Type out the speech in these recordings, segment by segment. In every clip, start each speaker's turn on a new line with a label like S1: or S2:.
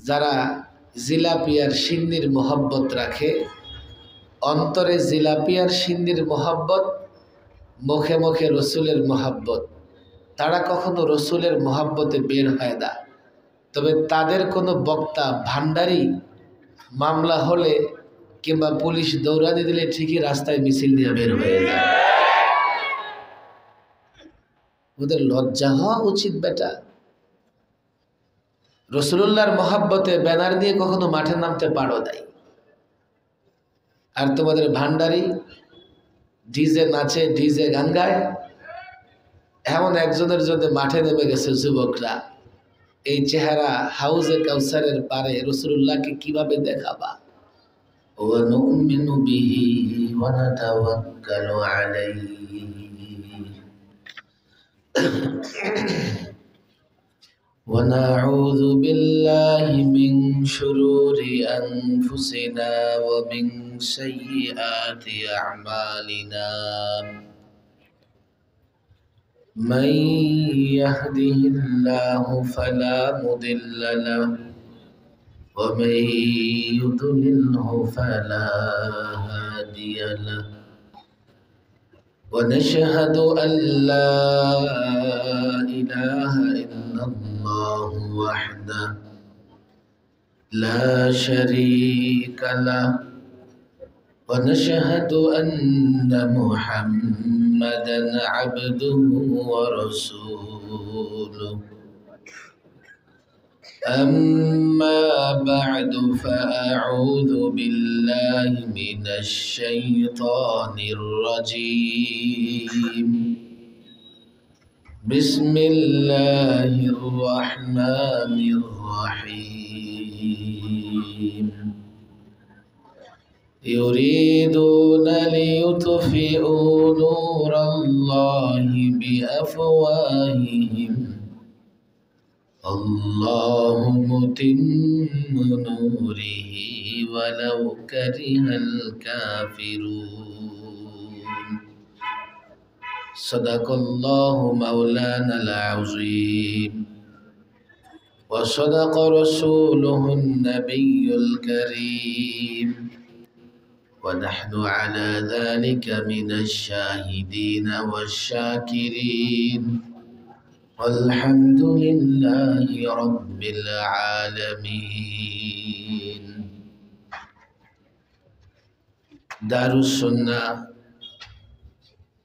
S1: যারা জিলাপিয়ার সিন্নির মোহব্বত রাখে, অন্তরে জিলাপিয়ার সিন্নির মোহব্বত, মুখে মুখে রসুলের মোহব্বত, তারা কখনো রসুলের মোহব্বতে বের হয় না। তবে তাদের কোনো বক্তা ভান্ডারি মামলা হলে কিংবা পুলিশ দৌড়ানি দিলে ঠিকই রাস্তায় মিছিল নিয়ে বের হয়ে যায়। ওদের লজ্জা হওয়া উচিত বেটা। রসুলুল্লাহর মোহাব্বতে ব্যানার দিয়ে কখনো মাঠে নামতে পারো নাই। আর তোমাদের ভান্ডারি ডিজে নাচে, ডিজে গান গায়। এমন একজনের জন্য মাঠে নেমে গেছে যুবকরা। এই চেহারা হাউজে কাউসারের পারে রসুলুল্লাহকে কিভাবে দেখাবা? ওয়ানুমিনু বিহি ওয়া নাতাওয়াক্কালু আলাইহি ونعوذ بالله من شرور أنفسنا ومن سيئات أعمالنا من يهده الله فلا مضل له ومن يضلله فلا هادي له ونشهد أن لا إله إلا الله وحده لا شريك له ونشهد أن محمدا عبده ورسوله أما بعد فأعوذ بالله من الشيطان الرجيم بسم الله الرحمن الرحيم يريدون ليطفئوا نور الله بأفواههم الله متم نوره ولو كره الكافرون صدق الله مولانا العظيم وصدق رسوله النبي الكريم ونحن على ذلك من الشاهدين والشاكرين والحمد لله رب العالمين দারুস-সুন্নাহ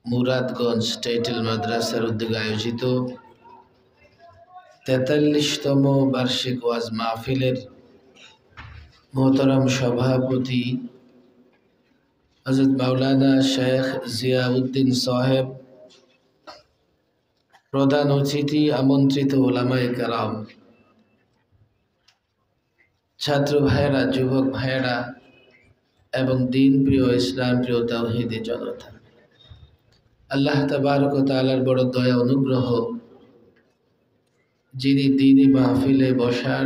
S1: মুরাদগঞ্জ টাইটেল মাদ্রাসার উদ্যোগে আয়োজিত ৪৩তম বার্ষিক ওয়াজ মাহফিলের মোহতারাম সভাপতি হযরত মাওলানা শেখ জিয়াউদ্দিন সাহেব, প্রধান অতিথি আমন্ত্রিত ওলামায়ে কেরাম, ছাত্র ভাইয়েরা, যুবক ভাইয়েরা এবং দিন প্রিয়, ইসলাম প্রিয় তাওহীদি জনতা, আল্লাহ তাবারক ওয়া তাআলার বড় দয়া অনুগ্রহ, যিনি দ্বীনি মাহফিলে বসার,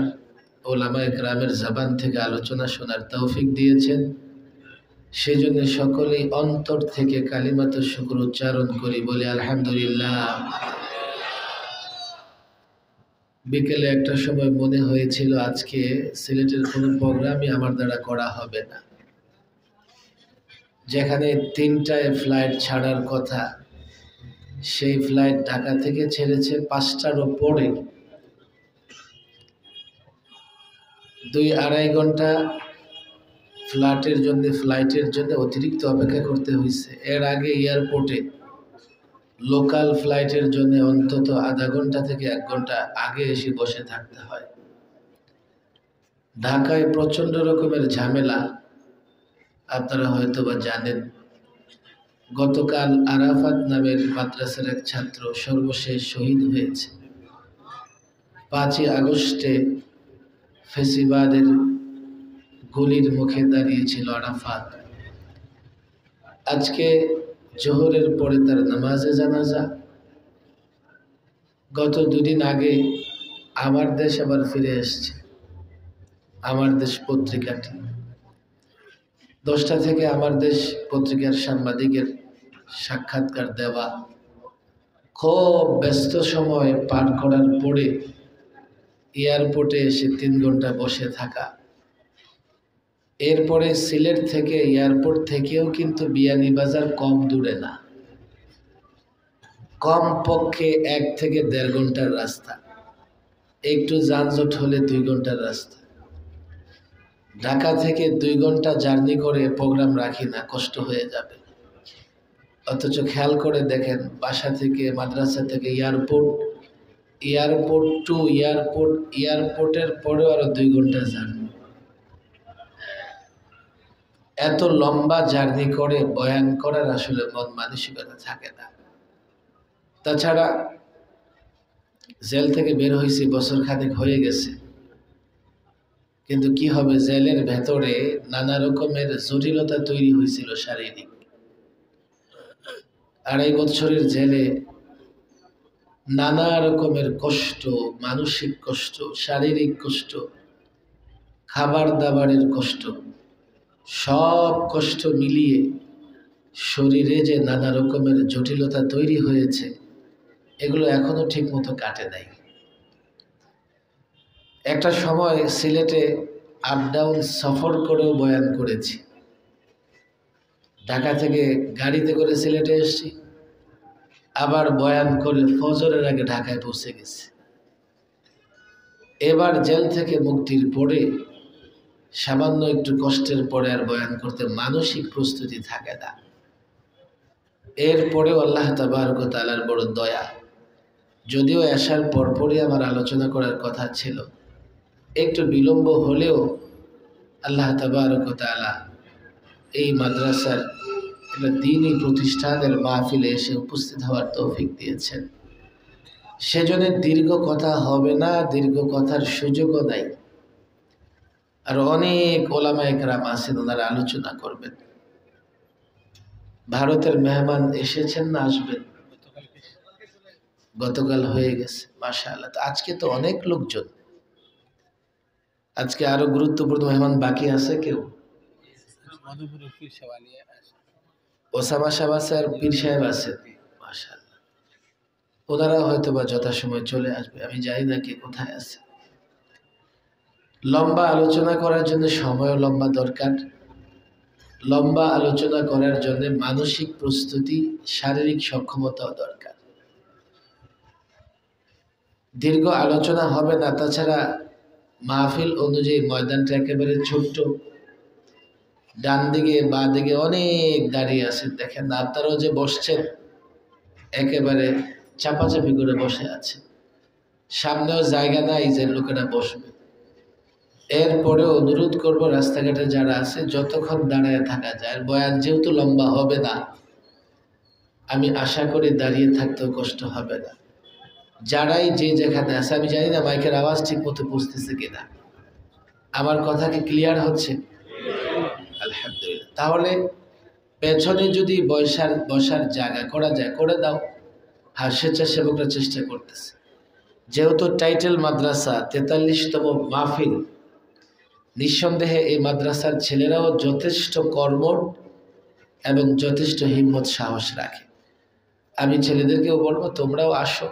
S1: ওলামায়ে কেরামের জবান থেকে আলোচনা শোনার তৌফিক দিয়েছেন, সেজন্য সকলেই অন্তর থেকে কালিমাত শুকর উচ্চারণ করি, বলি আলহামদুলিল্লাহ। বিকেলে একটা সময় মনে হয়েছিল আজকে সিলেটের কোনো প্রোগ্রামই আমার দ্বারা করা হবে না। যেখানে ৩টায় ফ্লাইট ছাড়ার কথা, সেই ফ্লাইট ঢাকা থেকে ছেড়েছে ৫টারও পরে। ২-২.৫ ঘন্টা ফ্লাইটের জন্য অতিরিক্ত অপেক্ষা করতে হয়েছে। এর আগে এয়ারপোর্টে লোকাল ফ্লাইটের জন্য অন্তত আধা ঘন্টা থেকে ১ ঘন্টা আগে এসে বসে থাকতে হয়। ঢাকায় প্রচণ্ড রকমের ঝামেলা, আপনারা হয়তো বা জানেন। গতকাল আরাফাত নামের মাদ্রাসার এক ছাত্র সর্বশেষ শহীদ হয়েছে। ৫ই আগস্টে ফেসিবাদের গুলির মুখে দাঁড়িয়েছিল আরাফাত। আজকে জোহরের পরে তার নামাজে জানাজা। গত ২ দিন আগে আমার দেশ আবার ফিরে এসছে। আমার দেশ পত্রিকাটি 10টা থেকে আমার দেশ পত্রিকার সাংবাদিকের সাক্ষাৎকার দেওয়া, খুব ব্যস্ত সময় পার করার পরে এয়ারপোর্টে এসে 3 ঘন্টা বসে থাকা, এরপরে সিলেট থেকে এয়ারপোর্ট থেকেও কিন্তু বিয়ানীবাজার কম দূরে না, কম পক্ষে 1 থেকে 1.5 ঘন্টার রাস্তা, একটু যানজট হলে 2 ঘন্টার রাস্তা। ঢাকা থেকে 2 ঘন্টা জার্নি করে প্রোগ্রাম রাখি না, কষ্ট হয়ে যাবে। অথচ খেয়াল করে দেখেন, বাসা থেকে, মাদ্রাসা থেকে এয়ারপোর্ট, এয়ারপোর্ট টু এয়ারপোর্ট, এয়ারপোর্টের পরেও আরো 2 ঘন্টা জার্নি। এত লম্বা জার্নি করে বয়ান করার আসলে মন মানসিকতা থাকে না। তাছাড়া জেল থেকে বের হয়েছি, বছর খানেক হয়ে গেছে, কিন্তু কি হবে, জেলের ভেতরে নানা রকমের জটিলতা তৈরি হয়েছিল শারীরিক। 2.5 বছরের জেলে নানা রকমের কষ্ট, মানসিক কষ্ট, শারীরিক কষ্ট, খাবার দাবারের কষ্ট, সব কষ্ট মিলিয়ে শরীরে যে নানা রকমের জটিলতা তৈরি হয়েছে, এগুলো এখনো ঠিক মতো কাটে নাই। একটা সময় সিলেটে আপ ডাউন সফর করেও বয়ান করেছি। ঢাকা থেকে গাড়িতে করে সিলেটে এসেছি, আবার বয়ান করে ফজরের আগে ঢাকায় পৌঁছে গেছি। এবার জেল থেকে মুক্তির পরে সামান্য একটু কষ্টের পরে আর বয়ান করতে মানসিক প্রস্তুতি থাকে না। এরপরেও আল্লাহ তাবারক ওয়া তাআলার বড় দয়া, যদিও আসার পরপরই আমার আলোচনা করার কথা ছিল, একটু বিলম্ব হলেও আল্লাহ তাবারক ওয়া তাআলা এই মাদ্রাসার একটা দ্বীনি প্রতিষ্ঠানের মাহফিলে এসে উপস্থিত হওয়ার তৌফিক দিয়েছেন। সেজন্য দীর্ঘ কথা হবে না, দীর্ঘ কথার সুযোগও নাই। আর অনেক ওলামায়ে কেরাম আছেন, ওনারা আলোচনা করবেন। ভারতের মেহমান এসেছেন না আসবেন? গতকাল হয়ে গেছে, মাশাআল্লাহ। তো আজকে তো অনেক লোকজন, আজকে আরো গুরুত্বপূর্ণ মেহমান বাকি আছে। কেউ ওসামা সাহেব আছে আর পীর সাহেব আছে, মাশাআল্লাহ। ওনারা হয়তো বা যথাসময় চলে আসবে, আমি জানি না কে কোথায় আছে। লম্বা আলোচনা করার জন্য সময়ও লম্বা দরকার, লম্বা আলোচনা করার জন্য মানসিক প্রস্তুতি, শারীরিক সক্ষমতাও দরকার। দীর্ঘ আলোচনা হবে না। তাছাড়া মাহফিল অনুযায়ী ময়দানটা একেবারে ছোট্ট, ডান দিকে বাঁ দিকে অনেক দাঁড়িয়ে আছেন, দেখেন না আপনারাও যে বসছেন একেবারে চাপাচাপি করে বসে আছে, সামনেও জায়গা নাই যে লোকেরা বসবে। এরপরে অনুরোধ করব, রাস্তাঘাটে যারা আছে যতক্ষণ দাঁড়ায় থাকা যায়, বয়ান যেহেতু লম্বা হবে না, আমি আশা করি দাঁড়িয়ে থাকতেও কষ্ট হবে না। যারাই যে যেখানে আছে, আমি জানি না মাইকের আওয়াজ ঠিক মতো পৌঁছতেছে কিনা, আমার কথা কি ক্লিয়ার হচ্ছে? আলহামদুলিল্লাহ। তাহলে পেছনে যদি বসার জায়গা করা যায় করে দাও। আর স্বেচ্ছাসেবকরা চেষ্টা করতেছে, যেহেতু টাইটেল মাদ্রাসা 43তম মাহফিল, নিঃসন্দেহে এই মাদ্রাসার ছেলেরাও যথেষ্ট কর্মঠ এবং যথেষ্ট হিম্মত সাহস রাখে। আমি ছেলেদেরকেও বলবো, তোমরাও আসো,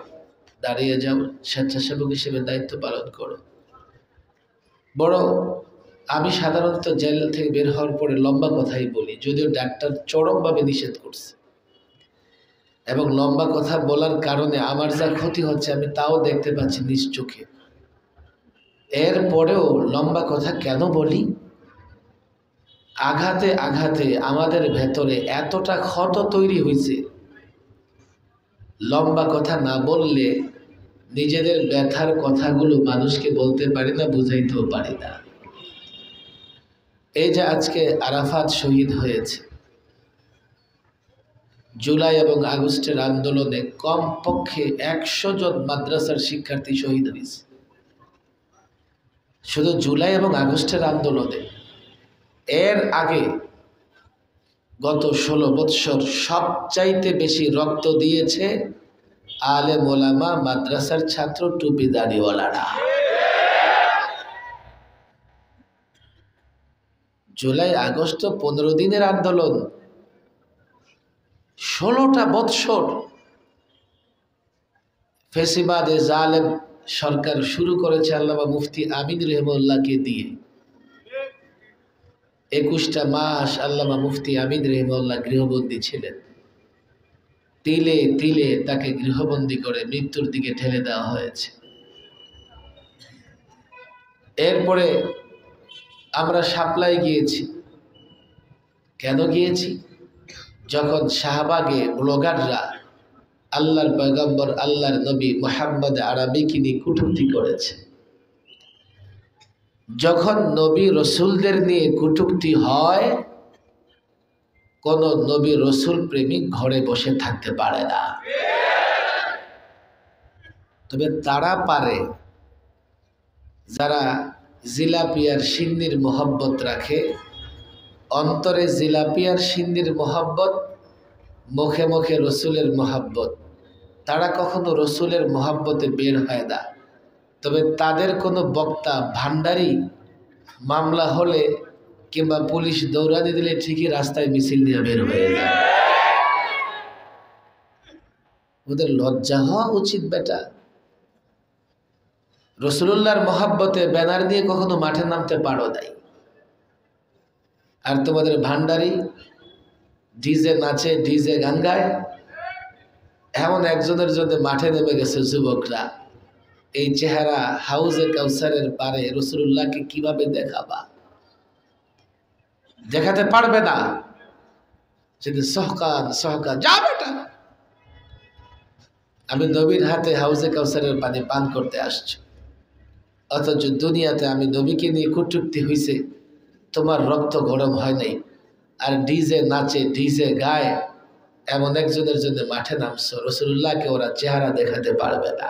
S1: দাঁড়িয়ে যাও, স্বেচ্ছাসেবক হিসেবে দায়িত্ব পালন করো। বড় আমি সাধারণত জেল থেকে বের হওয়ার পরে লম্বা কথাই বলি, যদিও ডাক্তার চরমভাবে নিষেধ করছে, এবং লম্বা কথা বলার কারণে আমার যা ক্ষতি হচ্ছে আমি তাও দেখতে পাচ্ছি নিজ চোখে। এরপরেও লম্বা কথা কেন বলি? আঘাতে আঘাতে আমাদের ভেতরে এতটা ক্ষত তৈরি হয়েছে, লম্বা কথা না বললে নিজেদের ব্যথার কথাগুলো মানুষকে বলতে পারি না, বুঝাইতেও পারি না। এই যে আজকে আরাফাত শহীদ হয়েছে, জুলাই এবং আগস্টের আন্দোলনে কমপক্ষে 100 জন মাদ্রাসার শিক্ষার্থী শহীদ হয়েছে। শুধু জুলাই এবং আগস্টের আন্দোলনে, এর আগে গত 16 বৎসর সবচাইতে বেশি রক্ত দিয়েছে আলেম ওলামা, মাদ্রাসার ছাত্র, টুপি দাড়িওয়ালারা। জুলাই আগস্ট 15 দিনের আন্দোলন, 16টা বৎসর ফেসিবাদে জালেম সরকার শুরু করেছে আল্লামা মুফতি আমিন রহমউল্লাহকে দিয়ে। 21টা মাস আল্লামা মুফতি আমিন রহমউল্লাহ গৃহবন্দী ছিলেন। তিলে তিলে তাকে গৃহবন্দী করে মৃত্যুর দিকে ঠেলে দেওয়া হয়েছে। এরপরে আমরা শাপলায় গিয়েছি। কেন গিয়েছি? যখন শাহবাগে ব্লগাররা আল্লাহর পয়গম্বর আল্লাহর নবী মুহাম্মদ আরবিকে নিয়ে কটূক্তি করেছে। যখন নবী রসুলদের নিয়ে কটূক্তি হয়, কোন নবী রসুল প্রেমিক ঘরে বসে থাকতে পারে না। তবে তারা পারে যারা জিলাপি আর সিন্নির মোহব্বত রাখে, অন্তরে জিলাপি আর সিন্নির মোহব্বত, মুখে মুখে রসুলের মোহব্বত। তারা কখনো রসুলের মোহব্বতে বের হয় না। তবে তাদের কোনো বক্তা ভান্ডারি মামলা হলে কিংবা পুলিশ দৌড়ানি দিলে ঠিকই রাস্তায় মিছিল নিয়ে বের হয়ে যায়। ওদের লজ্জা হওয়া উচিত বেটা। রসুলুল্লাহর মোহাব্বতে ব্যানার নিয়ে কখনো মাঠে নামতে পারো নাই। আর তোমাদের ভান্ডারি ডিজে নাচে, ডিজে গান গায়। এমন একজনের জন্য মাঠে নেমে গেছে যুবকরা। এই চেহারা হাউজে কাউসারের পারে রসুলুল্লাহকে কিভাবে দেখাবা? দেখাতে পারবে না। যদি সহকান সহকান যা বেটা, আমি নবীর হাতে হাউজে কাউসারের পানি পান করতে আসছি, অথচ দুনিয়াতে আমি নবীকে নিয়ে কটূক্তি হয়েছে, তোমার রক্ত গরম হয় নাই। আর ডিজে নাচে, ডিজে গায়, এমন একজনের জন্য মাঠে নামছো। রসুলুল্লাহকে ওরা চেহারা দেখাতে পারবে না।